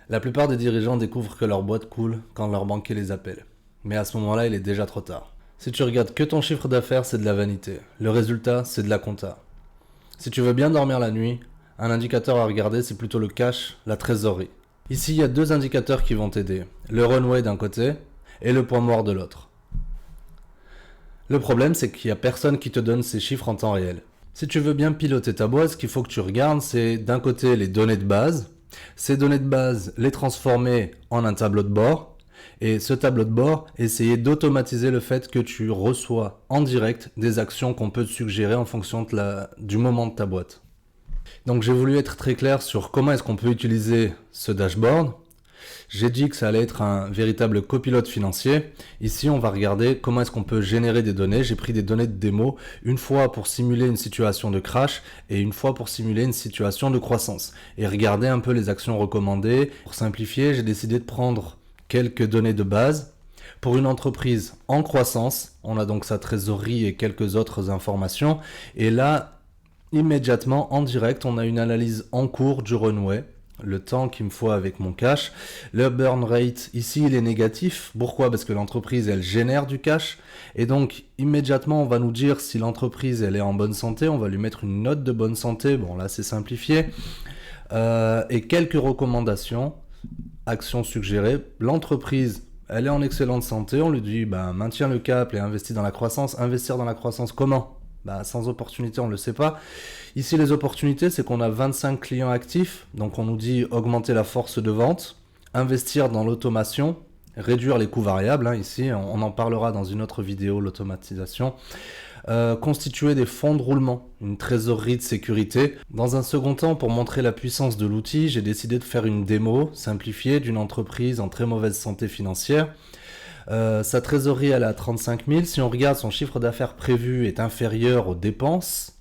La plupart des dirigeants découvrent que leur boîte coule quand leur banquier les appelle. Mais à ce moment-là, il est déjà trop tard. Si tu regardes que ton chiffre d'affaires, c'est de la vanité. Le résultat, c'est de la compta. Si tu veux bien dormir la nuit, un indicateur à regarder, c'est plutôt le cash, la trésorerie. Ici, il y a deux indicateurs qui vont t'aider. Le runway d'un côté et le point mort de l'autre. Le problème, c'est qu'il n'y a personne qui te donne ces chiffres en temps réel. Si tu veux bien piloter ta boîte, ce qu'il faut que tu regardes, c'est d'un côté les données de base. Ces données de base, les transformer en un tableau de bord. Et ce tableau de bord, essayer d'automatiser le fait que tu reçois en direct des actions qu'on peut te suggérer en fonction du moment de ta boîte. Donc j'ai voulu être très clair sur comment est-ce qu'on peut utiliser ce dashboard. J'ai dit que ça allait être un véritable copilote financier. Ici, on va regarder comment est-ce qu'on peut générer des données. J'ai pris des données de démo, une fois pour simuler une situation de crash et une fois pour simuler une situation de croissance. Et regarder un peu les actions recommandées. Pour simplifier, j'ai décidé de prendre quelques données de base. Pour une entreprise en croissance, on a donc sa trésorerie et quelques autres informations. Et là, immédiatement, en direct, on a une analyse en cours du runway. Le temps qu'il me faut avec mon cash. Le burn rate, ici, il est négatif. Pourquoi? Parce que l'entreprise, elle génère du cash. Et donc, immédiatement, on va nous dire si l'entreprise, elle est en bonne santé. On va lui mettre une note de bonne santé. Bon, là, c'est simplifié. Et quelques recommandations, actions suggérées. L'entreprise, elle est en excellente santé. On lui dit, maintiens le cap et investis dans la croissance. Investir dans la croissance, comment? Sans opportunité, on ne le sait pas. Ici, les opportunités, c'est qu'on a 25 clients actifs. Donc, on nous dit augmenter la force de vente, investir dans l'automation, réduire les coûts variables. Ici, on en parlera dans une autre vidéo, l'automatisation. Constituer des fonds de roulement, une trésorerie de sécurité. Dans un second temps, pour montrer la puissance de l'outil, j'ai décidé de faire une démo simplifiée d'une entreprise en très mauvaise santé financière. Sa trésorerie, elle est à 35 000. Si on regarde, son chiffre d'affaires prévu est inférieur aux dépenses.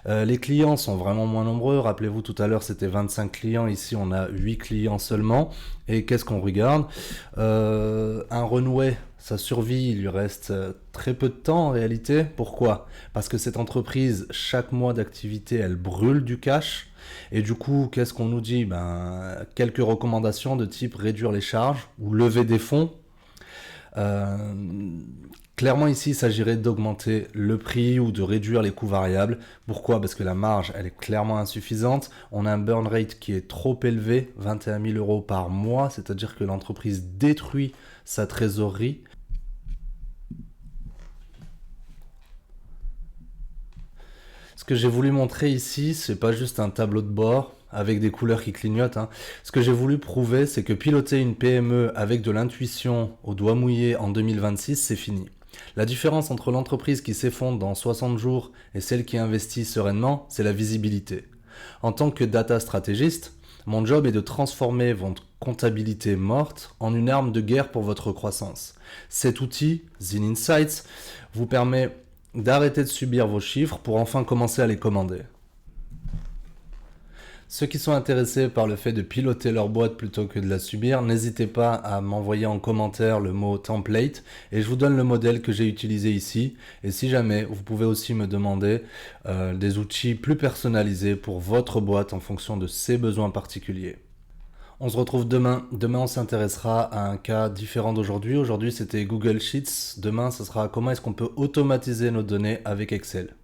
Les clients sont vraiment moins nombreux. Rappelez-vous, tout à l'heure, c'était 25 clients. Ici, on a 8 clients seulement. Et qu'est-ce qu'on regarde? Un runway, sa survie, il lui reste très peu de temps en réalité. Pourquoi? Parce que cette entreprise, chaque mois d'activité, elle brûle du cash. Et du coup, qu'est-ce qu'on nous dit? Quelques recommandations de type réduire les charges ou lever des fonds. Clairement ici, il s'agirait d'augmenter le prix ou de réduire les coûts variables. Pourquoi? Parce que la marge, elle est clairement insuffisante. On a un burn rate qui est trop élevé, 21 000 euros par mois, c'est-à-dire que l'entreprise détruit sa trésorerie. Ce que j'ai voulu montrer ici, c'est pas juste un tableau de bord avec des couleurs qui clignotent. Ce que j'ai voulu prouver, c'est que piloter une PME avec de l'intuition au doigt mouillé en 2026, c'est fini. La différence entre l'entreprise qui s'effondre dans 60 jours et celle qui investit sereinement, c'est la visibilité. En tant que data stratégiste, mon job est de transformer votre comptabilité morte en une arme de guerre pour votre croissance. Cet outil, Zin Insights, vous permet d'arrêter de subir vos chiffres pour enfin commencer à les commander. Ceux qui sont intéressés par le fait de piloter leur boîte plutôt que de la subir, n'hésitez pas à m'envoyer en commentaire le mot template et je vous donne le modèle que j'ai utilisé ici. Et si jamais, vous pouvez aussi me demander des outils plus personnalisés pour votre boîte en fonction de ses besoins particuliers. On se retrouve demain. Demain, on s'intéressera à un cas différent d'aujourd'hui. Aujourd'hui, c'était Google Sheets. Demain, ce sera comment est-ce qu'on peut automatiser nos données avec Excel.